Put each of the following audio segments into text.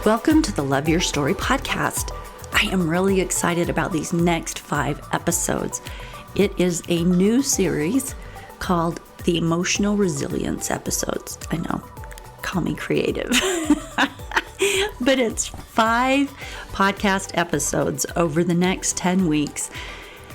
Welcome to the Love Your Story podcast. I am really excited about these next 5 episodes. It is a new series called the Emotional Resilience episodes. I know, call me creative. But it's 5 podcast episodes over the next 10 weeks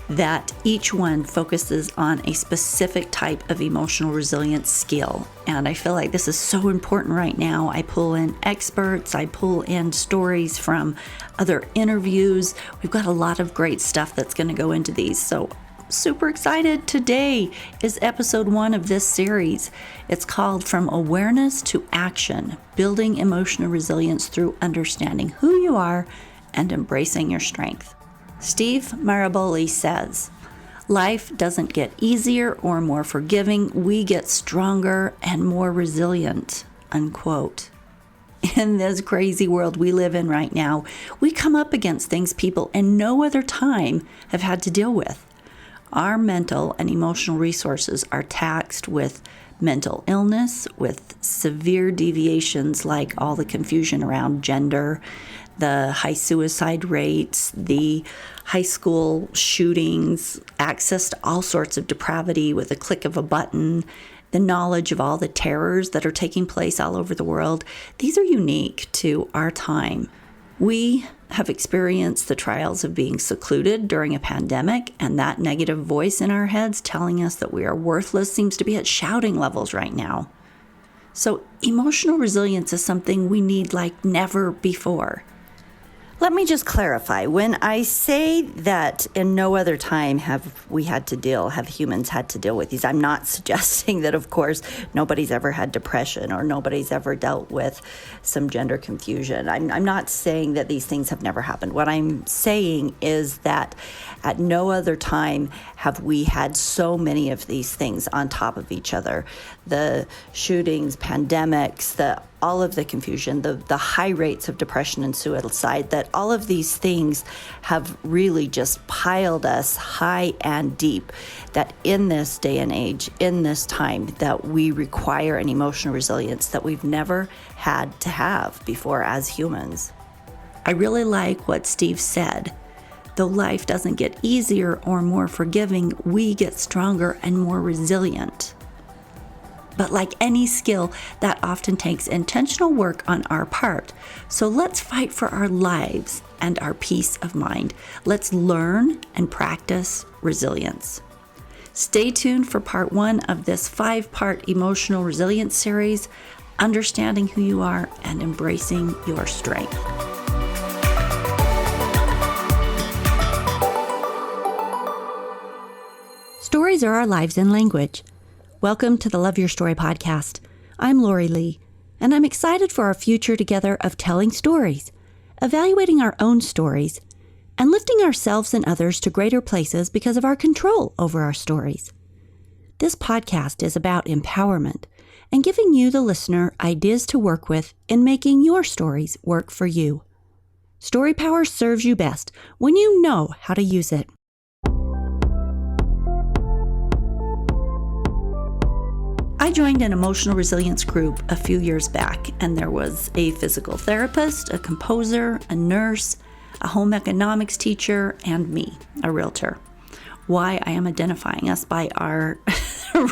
that each one focuses on a specific type of emotional resilience skill. And I feel like this is so important right now. I pull in experts, I pull in stories from other interviews. We've got a lot of great stuff that's going to go into these. So super excited. Today is episode 1 of this series. It's called From Awareness to Action, Building Emotional Resilience Through Understanding Who You Are and Embracing Your Strength. Steve Maraboli says, life doesn't get easier or more forgiving. We get stronger and more resilient, unquote. In this crazy world we live in right now, we come up against things people in no other time have had to deal with. Our mental and emotional resources are taxed with mental illness, with severe deviations like all the confusion around gender, the high suicide rates, the high school shootings, access to all sorts of depravity with a click of a button, the knowledge of all the terrors that are taking place all over the world. These are unique to our time. We have experienced the trials of being secluded during a pandemic, and that negative voice in our heads telling us that we are worthless seems to be at shouting levels right now. So emotional resilience is something we need like never before. Let me just clarify. When I say that in no other time have humans had to deal with these, I'm not suggesting that, of course, nobody's ever had depression or nobody's ever dealt with some gender confusion. I'm not saying that these things have never happened. What I'm saying is that at no other time have we had so many of these things on top of each other. The shootings, pandemics, all of the confusion, the high rates of depression and suicide, that all of these things have really just piled us high and deep, that in this day and age, in this time, that we require an emotional resilience that we've never had to have before as humans. I really like what Steve said. Though life doesn't get easier or more forgiving, we get stronger and more resilient. But like any skill, that often takes intentional work on our part. So let's fight for our lives and our peace of mind. Let's learn and practice resilience. Stay tuned for part 1 of this 5-part emotional resilience series, Understanding Who You Are and Embracing Your Strength. Stories are our lives in language. Welcome to the Love Your Story podcast. I'm Lori Lee, and I'm excited for our future together of telling stories, evaluating our own stories, and lifting ourselves and others to greater places because of our control over our stories. This podcast is about empowerment and giving you, the listener, ideas to work with in making your stories work for you. Story power serves you best when you know how to use it. I joined an emotional resilience group a few years back, and there was a physical therapist, a composer, a nurse, a home economics teacher, and me, a realtor. Why I am identifying us by our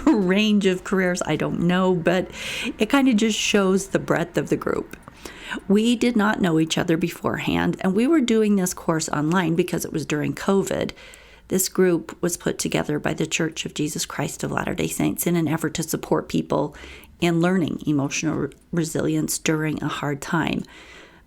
range of careers, I don't know, but it kind of just shows the breadth of the group. We did not know each other beforehand, and we were doing this course online because it was during COVID. This group was put together by the Church of Jesus Christ of Latter-day Saints in an effort to support people in learning emotional resilience during a hard time.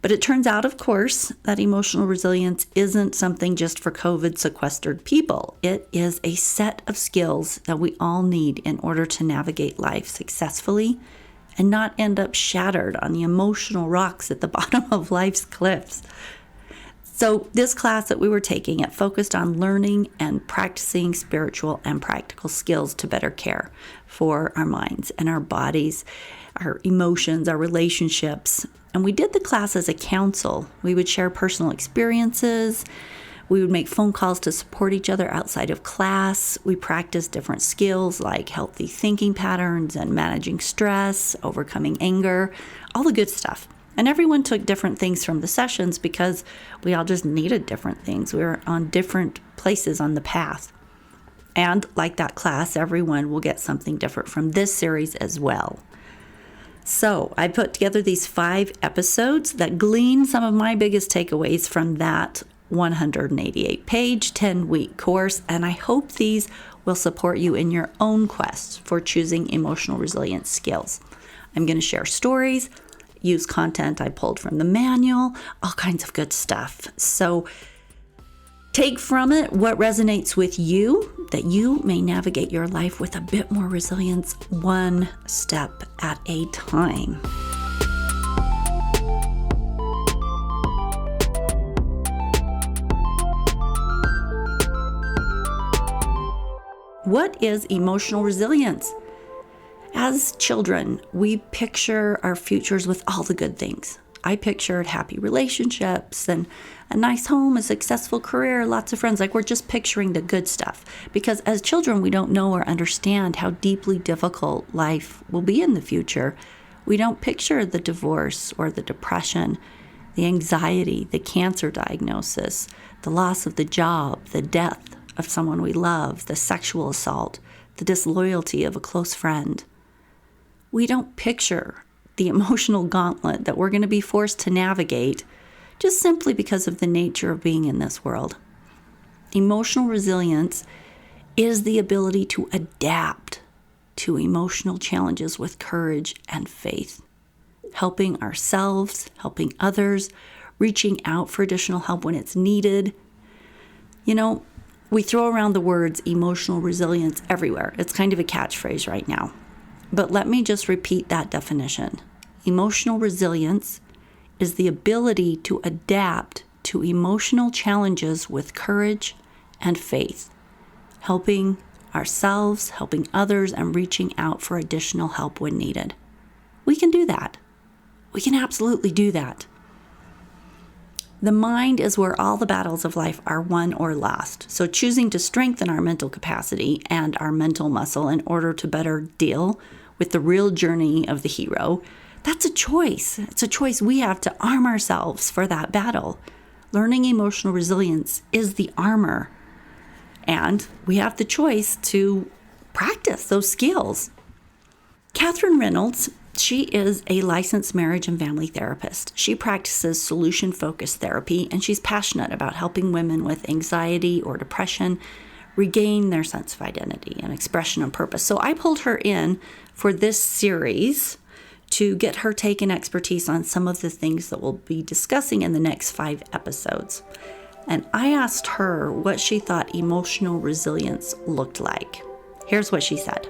But it turns out, of course, that emotional resilience isn't something just for COVID-sequestered people. It is a set of skills that we all need in order to navigate life successfully and not end up shattered on the emotional rocks at the bottom of life's cliffs. So this class that we were taking, it focused on learning and practicing spiritual and practical skills to better care for our minds and our bodies, our emotions, our relationships. And we did the class as a council. We would share personal experiences. We would make phone calls to support each other outside of class. We practiced different skills like healthy thinking patterns and managing stress, overcoming anger, all the good stuff. And everyone took different things from the sessions because we all just needed different things. We were on different places on the path. And like that class, everyone will get something different from this series as well. So I put together these 5 episodes that glean some of my biggest takeaways from that 188-page, 10-week course, and I hope these will support you in your own quest for choosing emotional resilience skills. I'm going to share stories, use content I pulled from the manual, all kinds of good stuff. So take from it what resonates with you, that you may navigate your life with a bit more resilience, one step at a time. What is emotional resilience? As children, we picture our futures with all the good things. I pictured happy relationships and a nice home, a successful career, lots of friends. Like, we're just picturing the good stuff. Because as children, we don't know or understand how deeply difficult life will be in the future. We don't picture the divorce or the depression, the anxiety, the cancer diagnosis, the loss of the job, the death of someone we love, the sexual assault, the disloyalty of a close friend. We don't picture the emotional gauntlet that we're going to be forced to navigate just simply because of the nature of being in this world. Emotional resilience is the ability to adapt to emotional challenges with courage and faith, helping ourselves, helping others, reaching out for additional help when it's needed. You know, we throw around the words emotional resilience everywhere. It's kind of a catchphrase right now. But let me just repeat that definition. Emotional resilience is the ability to adapt to emotional challenges with courage and faith, helping ourselves, helping others, and reaching out for additional help when needed. We can do that. We can absolutely do that. The mind is where all the battles of life are won or lost. So choosing to strengthen our mental capacity and our mental muscle in order to better deal with the real journey of the hero, that's a choice. It's a choice we have to arm ourselves for that battle. Learning emotional resilience is the armor. And we have the choice to practice those skills. Catherine Reynolds, she is a licensed marriage and family therapist. She practices solution-focused therapy, and she's passionate about helping women with anxiety or depression regain their sense of identity and expression and purpose. So I pulled her in for this series to get her take and expertise on some of the things that we'll be discussing in the next 5 episodes. And I asked her what she thought emotional resilience looked like. Here's what she said.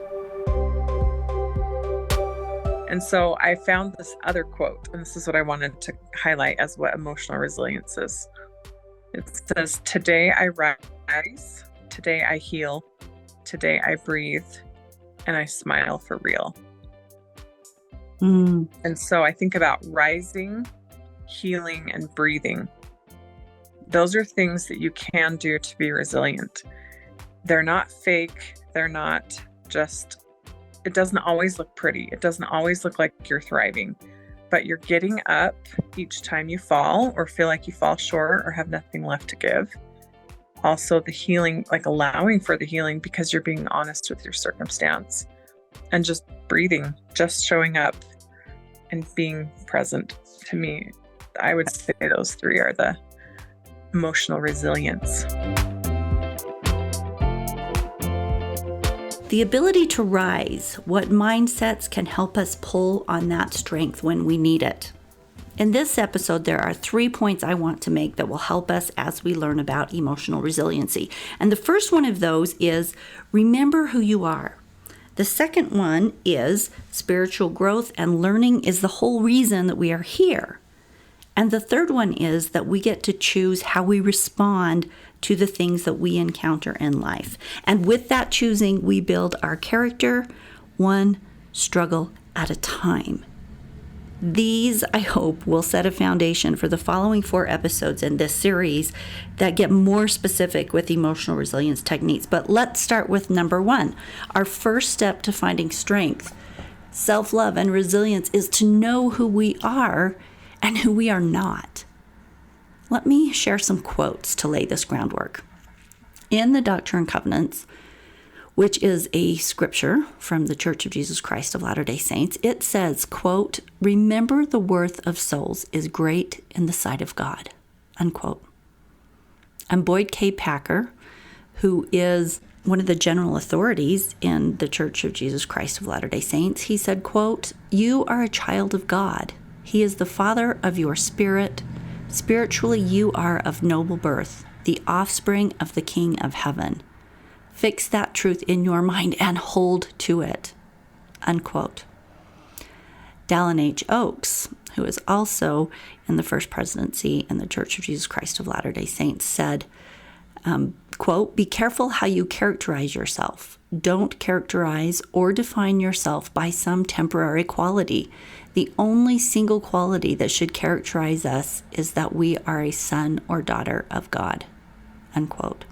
And so I found this other quote, and this is what I wanted to highlight as what emotional resilience is. It says, "Today I rise, today I heal, today I breathe, and I smile for real." And so I think about rising, healing, and breathing. Those are things that you can do to be resilient. They're not fake. They're not just, it doesn't always look pretty. It doesn't always look like you're thriving, but you're getting up each time you fall or feel like you fall short or have nothing left to give. Also the healing, like allowing for the healing because you're being honest with your circumstance, and just breathing, just showing up and being present. To me, I would say those 3 are the emotional resilience. The ability to rise. What mindsets can help us pull on that strength when we need it? In this episode, there are 3 points I want to make that will help us as we learn about emotional resiliency. And the first one of those is remember who you are. The second one is spiritual growth and learning is the whole reason that we are here. And the third one is that we get to choose how we respond to the things that we encounter in life. And with that choosing, we build our character one struggle at a time. These, I hope, will set a foundation for the following 4 episodes in this series that get more specific with emotional resilience techniques. But let's start with number 1. Our first step to finding strength, self-love, and resilience is to know who we are and who we are not. Let me share some quotes to lay this groundwork. In the Doctrine and Covenants, which is a scripture from the Church of Jesus Christ of Latter-day Saints, it says, quote, "Remember the worth of souls is great in the sight of God," unquote. And Boyd K. Packer, who is one of the general authorities in the Church of Jesus Christ of Latter-day Saints, he said, quote, "You are a child of God. He is the Father of your spirit. Spiritually, you are of noble birth, the offspring of the King of heaven. Fix that truth in your mind and hold to it," unquote. Dallin H. Oakes, who is also in the First Presidency in the Church of Jesus Christ of Latter-day Saints, said, quote, "Be careful how you characterize yourself. Don't characterize or define yourself by some temporary quality. The only single quality that should characterize us is that we are a son or daughter of God," unquote.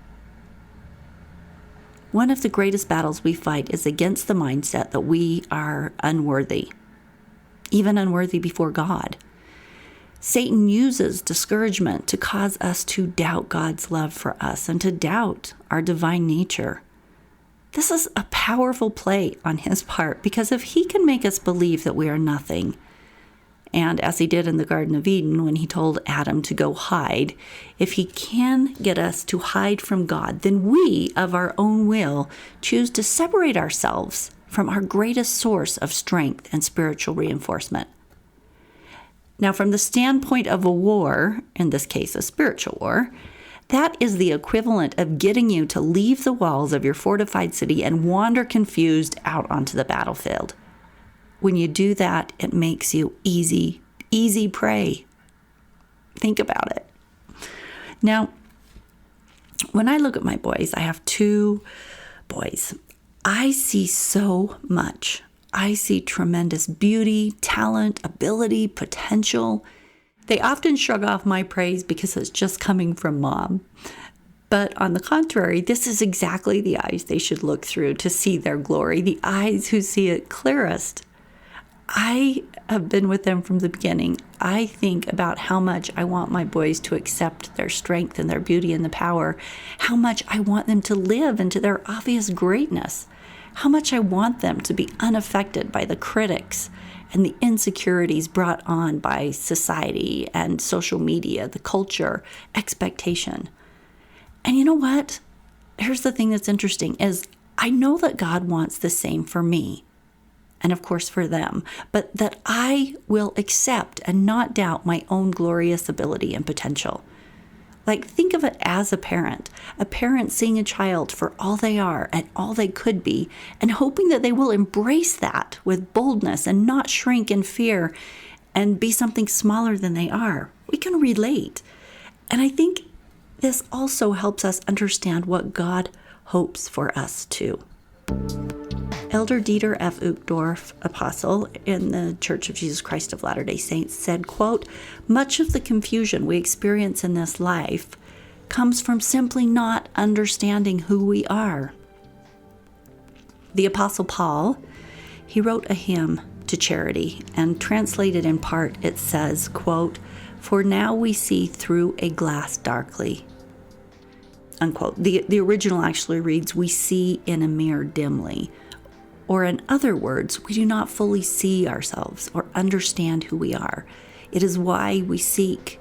One of the greatest battles we fight is against the mindset that we are unworthy, even unworthy before God. Satan uses discouragement to cause us to doubt God's love for us and to doubt our divine nature. This is a powerful play on his part, because if he can make us believe that we are nothing, and as he did in the Garden of Eden when he told Adam to go hide, if he can get us to hide from God, then we, of our own will, choose to separate ourselves from our greatest source of strength and spiritual reinforcement. Now, from the standpoint of a war, in this case a spiritual war, that is the equivalent of getting you to leave the walls of your fortified city and wander confused out onto the battlefield. When you do that, it makes you easy prey. Think about it. Now, when I look at my boys, I have 2 boys. I see so much. I see tremendous beauty, talent, ability, potential. They often shrug off my praise because it's just coming from mom. But on the contrary, this is exactly the eyes they should look through to see their glory, the eyes who see it clearest. I have been with them from the beginning. I think about how much I want my boys to accept their strength and their beauty and the power, how much I want them to live into their obvious greatness, how much I want them to be unaffected by the critics and the insecurities brought on by society and social media, the culture, expectation. And you know what? Here's the thing that's interesting is I know that God wants the same for me, and of course for them, but that I will accept and not doubt my own glorious ability and potential. Like, think of it as a parent seeing a child for all they are and all they could be, and hoping that they will embrace that with boldness and not shrink in fear and be something smaller than they are. We can relate. And I think this also helps us understand what God hopes for us too. Elder Dieter F. Uchtdorf, apostle in the Church of Jesus Christ of Latter-day Saints, said, quote, "Much of the confusion we experience in this life comes from simply not understanding who we are." The Apostle Paul, he wrote a hymn to charity, and translated in part, it says, quote, "For now we see through a glass darkly," unquote. The original actually reads, "We see in a mirror dimly." Or in other words, we do not fully see ourselves or understand who we are. It is why we seek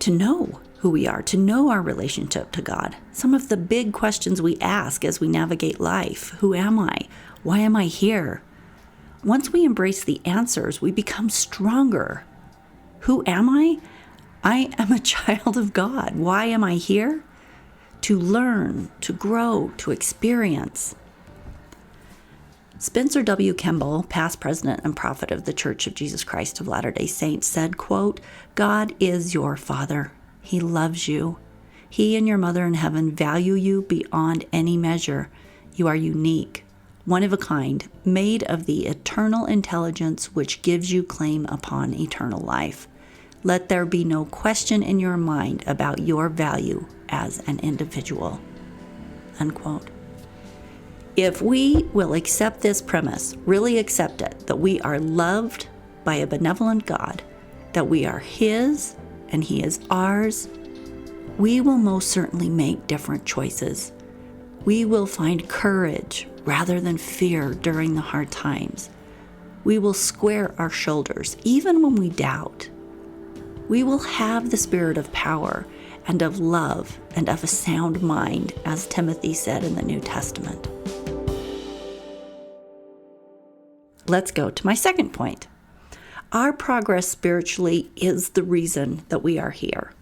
to know who we are, to know our relationship to God. Some of the big questions we ask as we navigate life: who am I? Why am I here? Once we embrace the answers, we become stronger. Who am I? I am a child of God. Why am I here? To learn, to grow, to experience. Spencer W. Kimball, past president and prophet of the Church of Jesus Christ of Latter-day Saints, said, quote, "God is your Father. He loves you. He and your mother in heaven value you beyond any measure. You are unique, one of a kind, made of the eternal intelligence which gives you claim upon eternal life. Let there be no question in your mind about your value as an individual," unquote. If we will accept this premise, really accept it, that we are loved by a benevolent God, that we are His and He is ours, we will most certainly make different choices. We will find courage rather than fear during the hard times. We will square our shoulders even when we doubt. We will have the spirit of power and of love and of a sound mind, as Timothy said in the New Testament. Let's go to my second point. Our progress spiritually is the reason that we are here.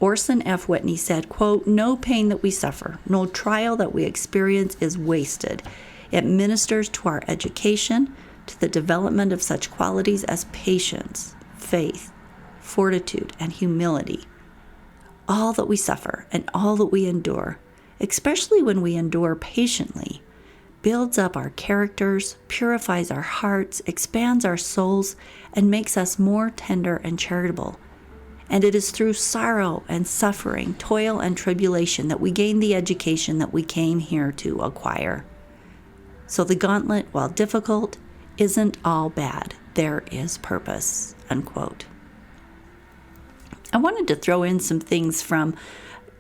Orson F. Whitney said, quote, "No pain that we suffer, no trial that we experience is wasted. It ministers to our education, to the development of such qualities as patience, faith, fortitude, and humility. All that we suffer and all that we endure, especially when we endure patiently, builds up our characters, purifies our hearts, expands our souls, and makes us more tender and charitable. And it is through sorrow and suffering, toil and tribulation that we gain the education that we came here to acquire. So the gauntlet, while difficult, isn't all bad. There is purpose," unquote. I wanted to throw in some things from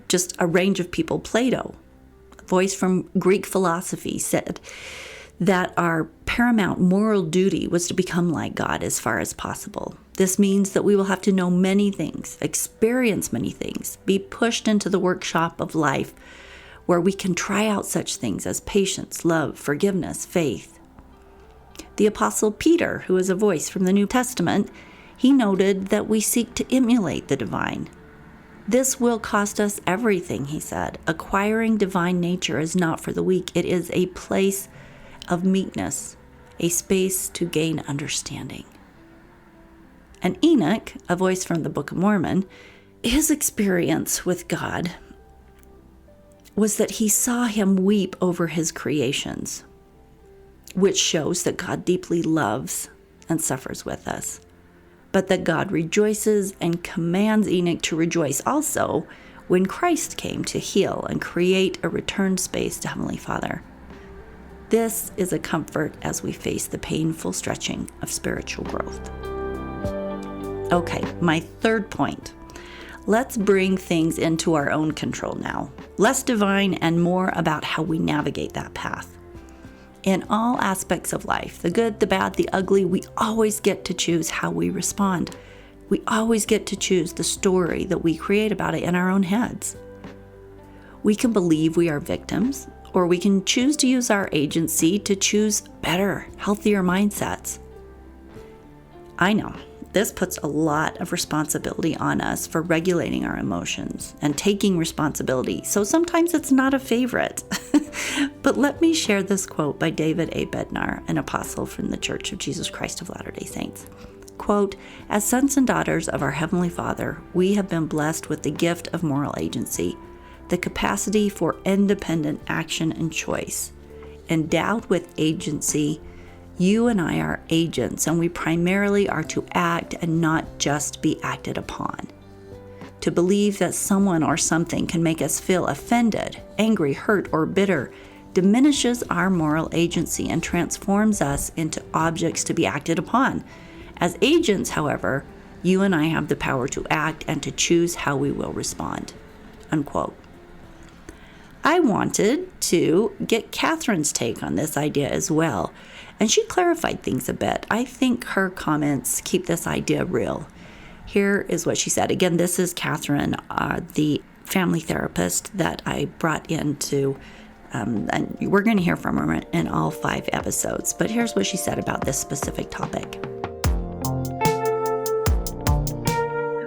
just a range of people. Plato, a voice from Greek philosophy, said that our paramount moral duty was to become like God as far as possible. This means that we will have to know many things, experience many things, be pushed into the workshop of life where we can try out such things as patience, love, forgiveness, faith. The Apostle Peter, who is a voice from the New Testament, he noted that we seek to emulate the divine. This will cost us everything, he said. Acquiring divine nature is not for the weak. It is a place of meekness, a space to gain understanding. And Enoch, a voice from the Book of Mormon, his experience with God was that he saw him weep over his creations, which shows that God deeply loves and suffers with us, but that God rejoices and commands Enoch to rejoice also when Christ came to heal and create a return space to Heavenly Father. This is a comfort as we face the painful stretching of spiritual growth. Okay, my third point. Let's bring things into our own control now. Less divine and more about how we navigate that path. In all aspects of life, the good, the bad, the ugly, we always get to choose how we respond. We always get to choose the story that we create about it in our own heads. We can believe we are victims, or we can choose to use our agency to choose better, healthier mindsets. I know this puts a lot of responsibility on us for regulating our emotions and taking responsibility, so sometimes it's not a favorite. But let me share this quote by David A. Bednar, an apostle from the Church of Jesus Christ of Latter-day Saints. Quote, "As sons and daughters of our Heavenly Father, we have been blessed with the gift of moral agency, the capacity for independent action and choice. Endowed with agency, you and I are agents, and we primarily are to act and not just be acted upon. To believe that someone or something can make us feel offended, angry, hurt, or bitter diminishes our moral agency and transforms us into objects to be acted upon. As agents, however, you and I have the power to act and to choose how we will respond." Unquote. I wanted to get Catherine's take on this idea as well, and she clarified things a bit. I think her comments keep this idea real. Here is what she said. Again, this is Catherine, the family therapist that I brought into, and we're going to hear from her in all 5 episodes. But here's what she said about this specific topic.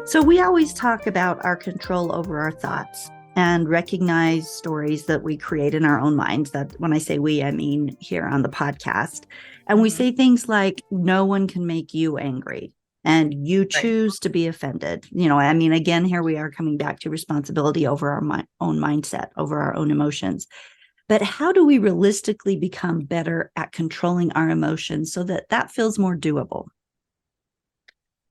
So we always talk about our control over our thoughts and recognize stories that we create in our own minds. That when I say we, I mean here on the podcast. And we say things like, no one can make you angry and you choose to be offended. You know, I mean, again, here we are coming back to responsibility over our own mindset, over our own emotions. But how do we realistically become better at controlling our emotions so that that feels more doable?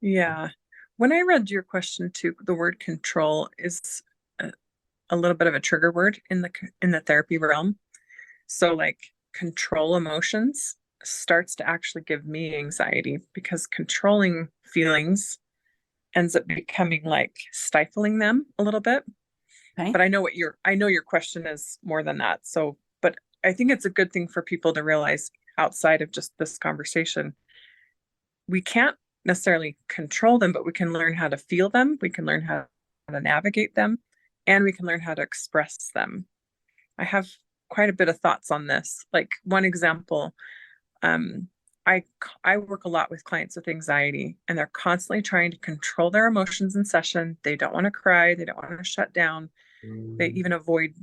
Yeah. When I read your question too, the word control is a little bit of a trigger word in the therapy realm. So like control emotions starts to actually give me anxiety, because controlling feelings ends up becoming like stifling them a little bit. Okay. But I know your question is more than that. So, but I think it's a good thing for people to realize outside of just this conversation, we can't necessarily control them, but we can learn how to feel them. We can learn how to navigate them, and we can learn how to express them. I have quite a bit of thoughts on this. Like one example, um, I work a lot with clients with anxiety, and they're constantly trying to control their emotions in session. They don't want to cry. They don't want to shut down. They even avoid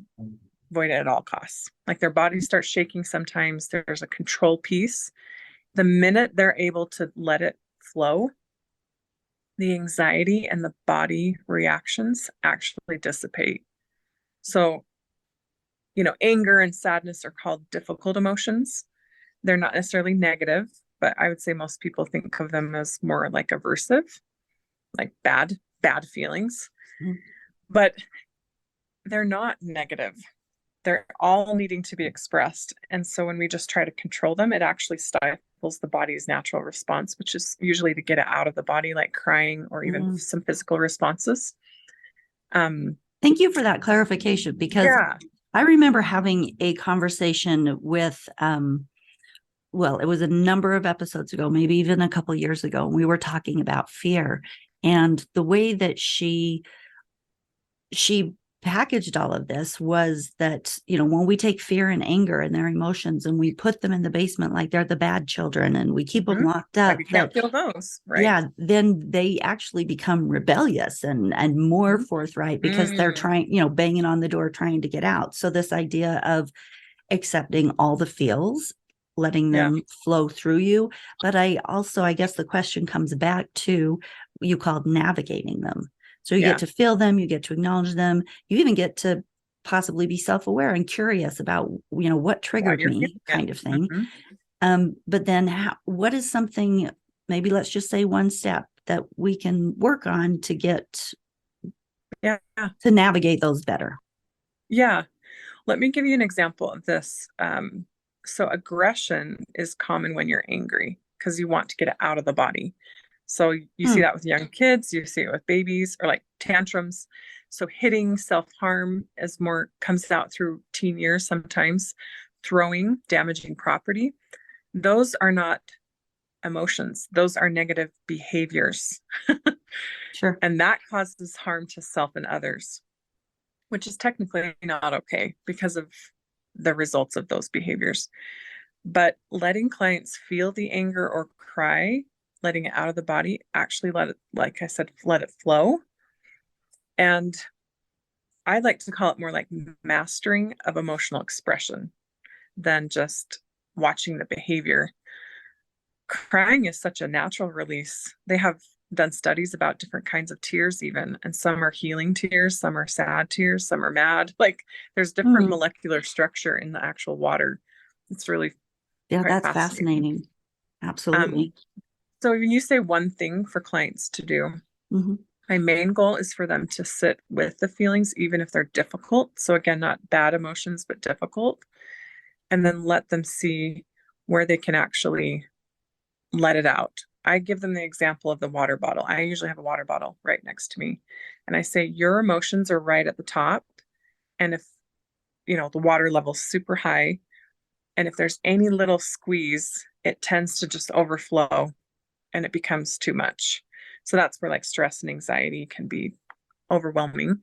it at all costs. Like their body starts shaking sometimes. There's a control piece. The minute they're able to let it flow, the anxiety and the body reactions actually dissipate. So, anger and sadness are called difficult emotions. They're not necessarily negative, but I would say most people think of them as more like aversive, like bad feelings. Mhm. But they're not negative. They're all needing to be expressed. And so when we just try to control them, it actually stifles the body's natural response, which is usually to get it out of the body, like crying or even some physical responses. Thank you for that clarification, because Yeah. I remember having a conversation with, well, it was a number of episodes ago, maybe even a couple of years ago, and we were talking about fear, and the way that she packaged all of this was that, when we take fear and anger and their emotions and we put them in the basement like they're the bad children and we keep them locked up, like you can't feel those, right? Yeah, then they actually become rebellious and more forthright because they're trying, banging on the door trying to get out. So this idea of accepting all the feels, letting them flow through you. But I guess the question comes back to, you called navigating them. So you get to feel them, you get to acknowledge them, you even get to possibly be self-aware and curious about, what triggered me, kind of thing. But then what is something, maybe let's just say one step that we can work on to get to navigate those better? Yeah. Let me give you an example of this. So aggression is common when you're angry because you want to get it out of the body. So you see that with young kids, you see it with babies, or like tantrums. So hitting, self-harm comes out through teen years sometimes, throwing, damaging property. Those are not emotions. Those are negative behaviors. Sure. And that causes harm to self and others, which is technically not okay because of the results of those behaviors. But letting clients feel the anger or cry, letting it out of the body, actually like I said, let it flow. And I like to call it more like mastering of emotional expression than just watching the behavior. Crying is such a natural release. They have done studies about different kinds of tears even, and some are healing tears, some are sad tears, some are mad. Like there's different molecular structure in the actual water. It's really that's fascinating. Absolutely. So when you say one thing for clients to do, my main goal is for them to sit with the feelings, even if they're difficult. So again, not bad emotions, but difficult, and then let them see where they can actually let it out. I give them the example of the water bottle. I usually have a water bottle right next to me. And I say, your emotions are right at the top. And if, the water level's super high, and if there's any little squeeze, it tends to just overflow and it becomes too much. So that's where like stress and anxiety can be overwhelming.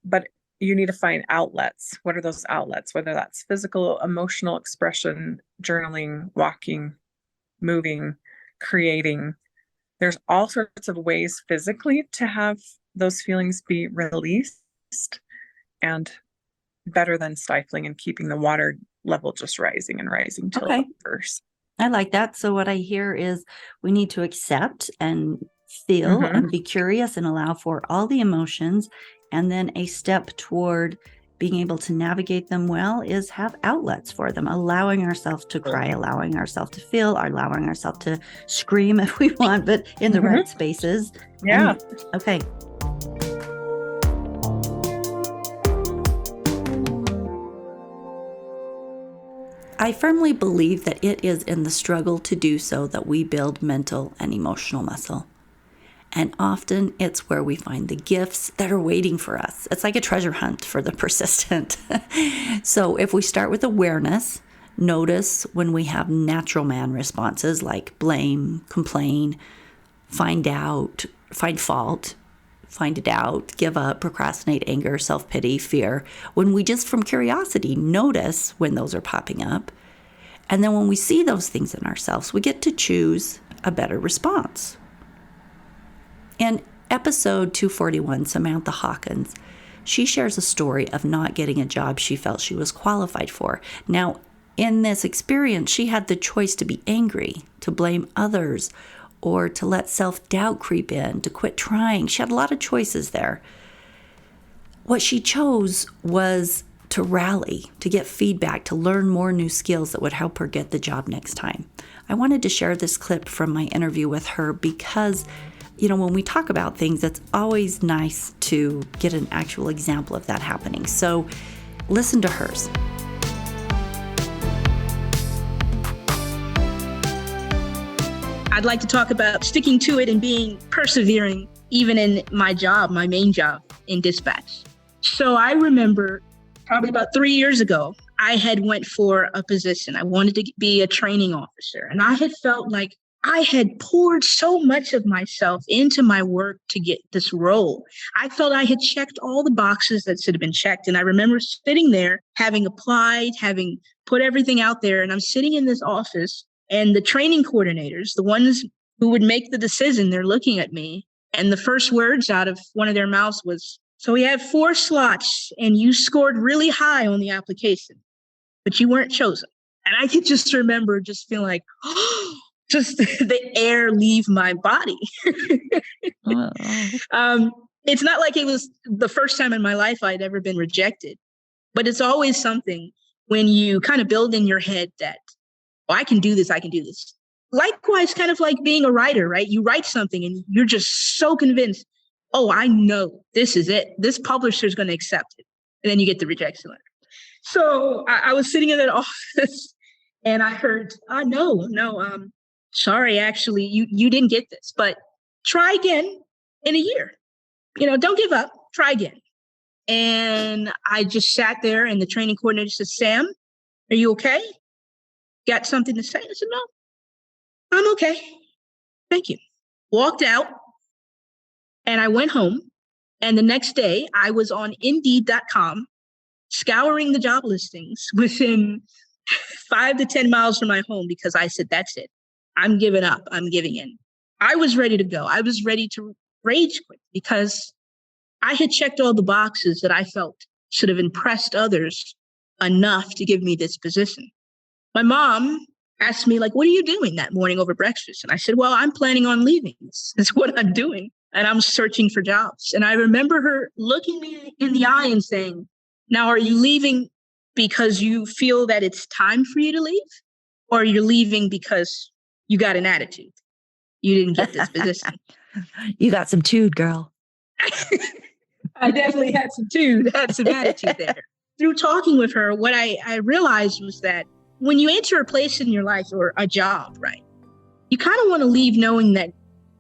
But you need to find outlets. What are those outlets? Whether that's physical, emotional expression, journaling, walking, moving, creating. There's all sorts of ways physically to have those feelings be released, and better than stifling and keeping the water level just rising and rising till it bursts. I like that. So what I hear is we need to accept and feel and be curious and allow for all the emotions. And then a step toward being able to navigate them well is have outlets for them, allowing ourselves to cry, allowing ourselves to feel, allowing ourselves to scream if we want, but in the right spaces. Yeah. Okay. I firmly believe that it is in the struggle to do so that we build mental and emotional muscle. And often it's where we find the gifts that are waiting for us. It's like a treasure hunt for the persistent. So if we start with awareness, notice when we have natural man responses like blame, complain, find out, find fault, find it out, give up, procrastinate, anger, self-pity, fear. When we just from curiosity notice when those are popping up. And then when we see those things in ourselves, we get to choose a better response. In episode 241, Samantha Hawkins, she shares a story of not getting a job she felt she was qualified for. Now, in this experience, she had the choice to be angry, to blame others, or to let self-doubt creep in, to quit trying. She had a lot of choices there. What she chose was to rally, to get feedback, to learn more new skills that would help her get the job next time. I wanted to share this clip from my interview with her because, when we talk about things, it's always nice to get an actual example of that happening. So listen to hers. I'd like to talk about sticking to it and being persevering, even in my job, my main job in dispatch. So I remember probably about 3 years ago, I had went for a position. I wanted to be a training officer, and I had felt like I had poured so much of myself into my work to get this role. I felt I had checked all the boxes that should have been checked. And I remember sitting there, having applied, having put everything out there, and I'm sitting in this office. And the training coordinators, the ones who would make the decision, they're looking at me. And the first words out of one of their mouths was, "So we have 4 slots and you scored really high on the application, but you weren't chosen." And I could just remember just feeling like, just the air leave my body. It's not like it was the first time in my life I'd ever been rejected, but it's always something when you kind of build in your head that, I can do this, I can do this. Likewise, kind of like being a writer, right? You write something and you're just so convinced, I know this is it. This publisher is going to accept it. And then you get the rejection letter. So I was sitting in that office and I heard, no, sorry, actually, you didn't get this, but try again in a year. Don't give up, try again. And I just sat there and the training coordinator said, "Sam, are you okay? Got something to say?" I said, "No, I'm okay. Thank you." Walked out and I went home. And the next day I was on Indeed.com scouring the job listings within 5 to 10 miles from my home because I said, that's it. I'm giving up. I'm giving in. I was ready to go. I was ready to rage quit because I had checked all the boxes that I felt should have impressed others enough to give me this position. My mom asked me, what are you doing that morning over breakfast? And I said, well, I'm planning on leaving. This is what I'm doing. And I'm searching for jobs. And I remember her looking me in the eye and saying, now, are you leaving because you feel that it's time for you to leave? Or you're leaving because you got an attitude? You didn't get this position. You got some tude, girl. I definitely had some tude, had some attitude there. Through talking with her, what I realized was that when you enter a place in your life or a job, right, you kind of want to leave knowing that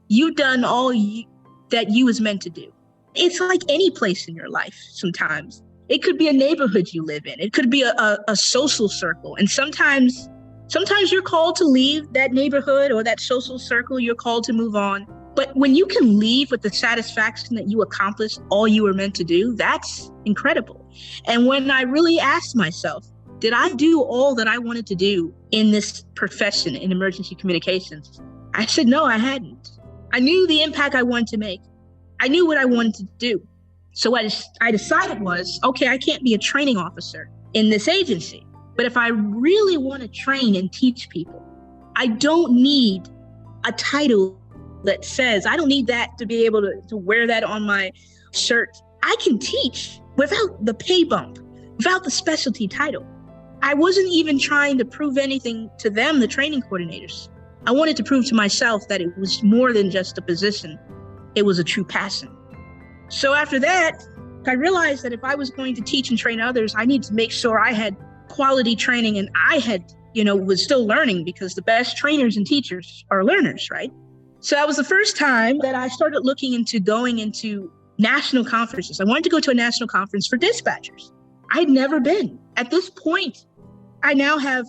you've done all that you was meant to do. It's like any place in your life sometimes. It could be a neighborhood you live in. It could be a social circle. And sometimes you're called to leave that neighborhood or that social circle. You're called to move on. But when you can leave with the satisfaction that you accomplished all you were meant to do, that's incredible. And when I really asked myself, did I do all that I wanted to do in this profession in emergency communications? I said, no, I hadn't. I knew the impact I wanted to make. I knew what I wanted to do. So what I decided was, okay, I can't be a training officer in this agency. But if I really want to train and teach people, I don't need a title that says, I don't need that to be able to wear that on my shirt. I can teach without the pay bump, without the specialty title. I wasn't even trying to prove anything to them, the training coordinators. I wanted to prove to myself that it was more than just a position. It was a true passion. So after that, I realized that if I was going to teach and train others, I needed to make sure I had quality training and I had, was still learning because the best trainers and teachers are learners, right? So that was the first time that I started looking into going into national conferences. I wanted to go to a national conference for dispatchers. I had never been. At this point, I now have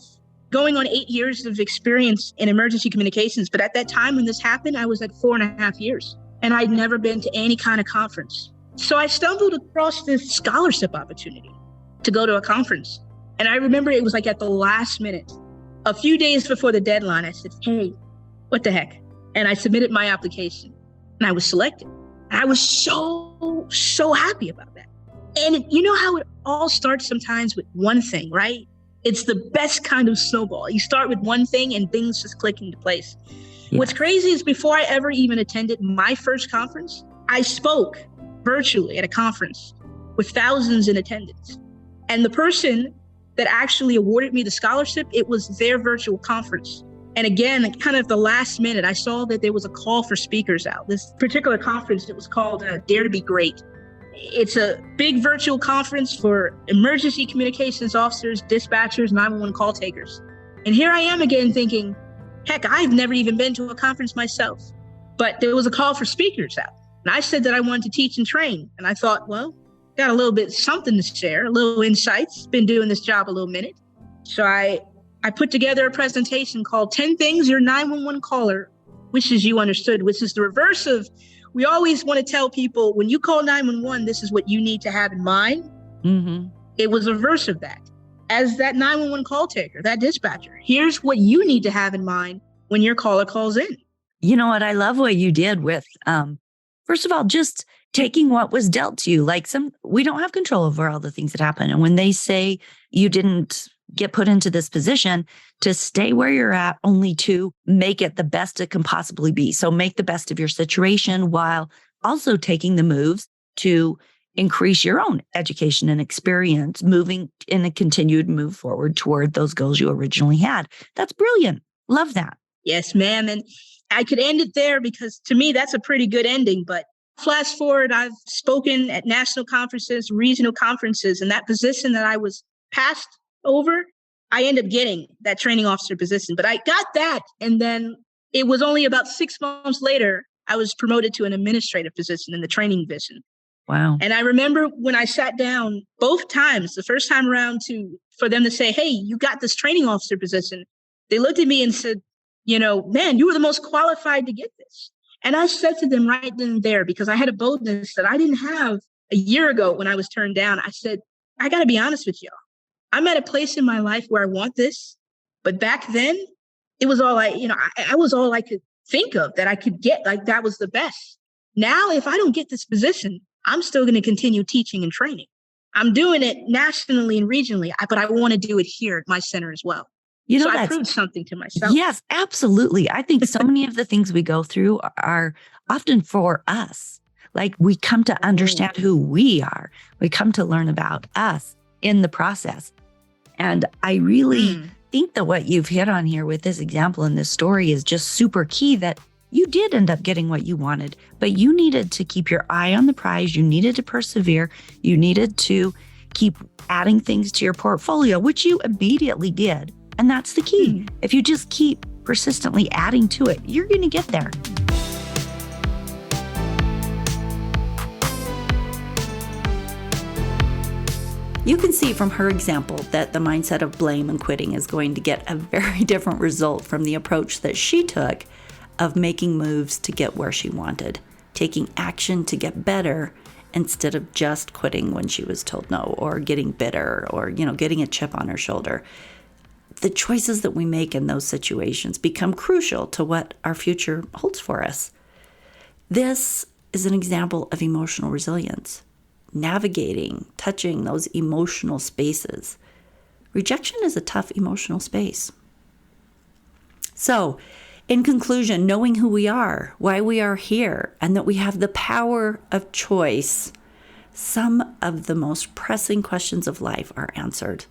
going on 8 years of experience in emergency communications. But at that time when this happened, I was at 4.5 years and I'd never been to any kind of conference. So I stumbled across this scholarship opportunity to go to a conference. And I remember it was like at the last minute, a few days before the deadline, I said, hey, what the heck? And I submitted my application and I was selected. I was so happy about that. And you know how it all starts sometimes with one thing, right? It's the best kind of snowball. You start with one thing and things just click into place. Yeah. What's crazy is before I ever even attended my first conference, I spoke virtually at a conference with thousands in attendance. And the person that actually awarded me the scholarship, it was their virtual conference. And again, kind of the last minute, I saw that there was a call for speakers out. This particular conference, it was called Dare to Be Great. It's a big virtual conference for emergency communications officers, dispatchers, 911 call takers. And here I am again thinking, heck, I've never even been to a conference myself. But there was a call for speakers out. And I said that I wanted to teach and train. And I thought, well, got a little bit something to share, a little insights. Been doing this job a little minute. So I put together a presentation called 10 Things Your 911 Caller Wishes You Understood, which is the reverse of, we always want to tell people, when you call 911, this is what you need to have in mind. Mm-hmm. It was a reverse of that. As that 911 call taker, that dispatcher, here's what you need to have in mind when your caller calls in. You know what? I love what you did with, first of all, just taking what was dealt to you. Like we don't have control over all the things that happen. And when they say you didn't get put into this position, to stay where you're at, only to make it the best it can possibly be. So make the best of your situation while also taking the moves to increase your own education and experience, moving in a continued move forward toward those goals you originally had. That's brilliant. Love that. Yes, ma'am. And I could end it there because to me, that's a pretty good ending. But flash forward, I've spoken at national conferences, regional conferences, and that position that I was passed over, I ended up getting that training officer position. But I got that. And then it was only about 6 months later, I was promoted to an administrative position in the training division. Wow. And I remember when I sat down both times, the first time around for them to say, hey, you got this training officer position. They looked at me and said, man, you were the most qualified to get this. And I said to them right then and there, because I had a boldness that I didn't have a year ago when I was turned down. I said, I got to be honest with y'all. I'm at a place in my life where I want this. But back then, it was all I was all I could think of that I could get. Like that was the best. Now, if I don't get this position, I'm still going to continue teaching and training. I'm doing it nationally and regionally, but I want to do it here at my center as well. So I proved something to myself. Yes, absolutely. I think so many of the things we go through are often for us. Like we come to understand who we are. We come to learn about us in the process. And I really think that what you've hit on here with this example in this story is just super key, that you did end up getting what you wanted, but you needed to keep your eye on the prize. You needed to persevere. You needed to keep adding things to your portfolio, which you immediately did. And that's the key. If you just keep persistently adding to it, you're going to get there. You can see from her example that the mindset of blame and quitting is going to get a very different result from the approach that she took of making moves to get where she wanted, taking action to get better instead of just quitting when she was told no, or getting bitter, or, getting a chip on her shoulder. The choices that we make in those situations become crucial to what our future holds for us. This is an example of emotional resilience. Navigating, touching those emotional spaces. Rejection is a tough emotional space. So, in conclusion, knowing who we are, why we are here, and that we have the power of choice, some of the most pressing questions of life are answered.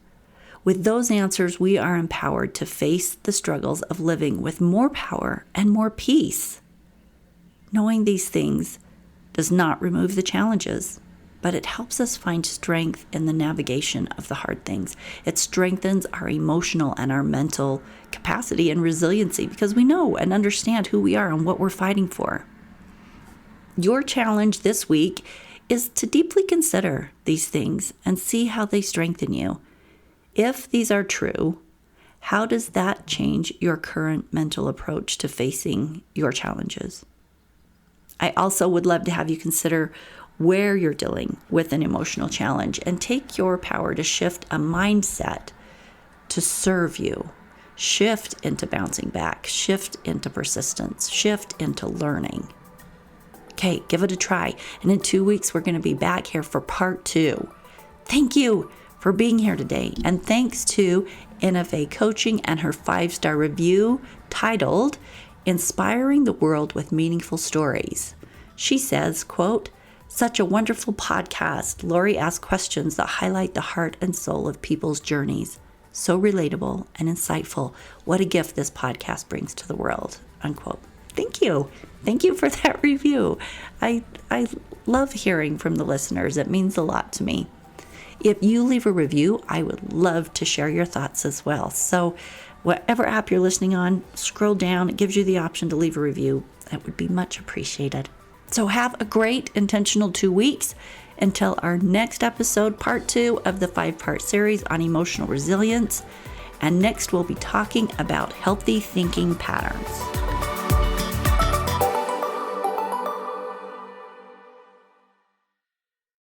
With those answers, we are empowered to face the struggles of living with more power and more peace. Knowing these things does not remove the challenges. but it helps us find strength in the navigation of the hard things. It strengthens our emotional and our mental capacity and resiliency because we know and understand who we are and what we're fighting for. Your challenge this week is to deeply consider these things and see how they strengthen you. If these are true, how does that change your current mental approach to facing your challenges? I also would love to have you consider where you're dealing with an emotional challenge and take your power to shift a mindset to serve you. Shift into bouncing back, shift into persistence, shift into learning. Okay, give it a try. And in 2 weeks, we're going to be back here for part 2. Thank you for being here today. And thanks to NFA Coaching and her 5-star review titled, Inspiring the World with Meaningful Stories. She says, quote, "Such a wonderful podcast. Lori asks questions that highlight the heart and soul of people's journeys. So relatable and insightful. What a gift this podcast brings to the world." Unquote. Thank you. Thank you for that review. I love hearing from the listeners. It means a lot to me. If you leave a review, I would love to share your thoughts as well. So whatever app you're listening on, scroll down. It gives you the option to leave a review. That would be much appreciated. So have a great intentional 2 weeks until our next episode, part 2 of the 5-part series on emotional resilience. And next we'll be talking about healthy thinking patterns.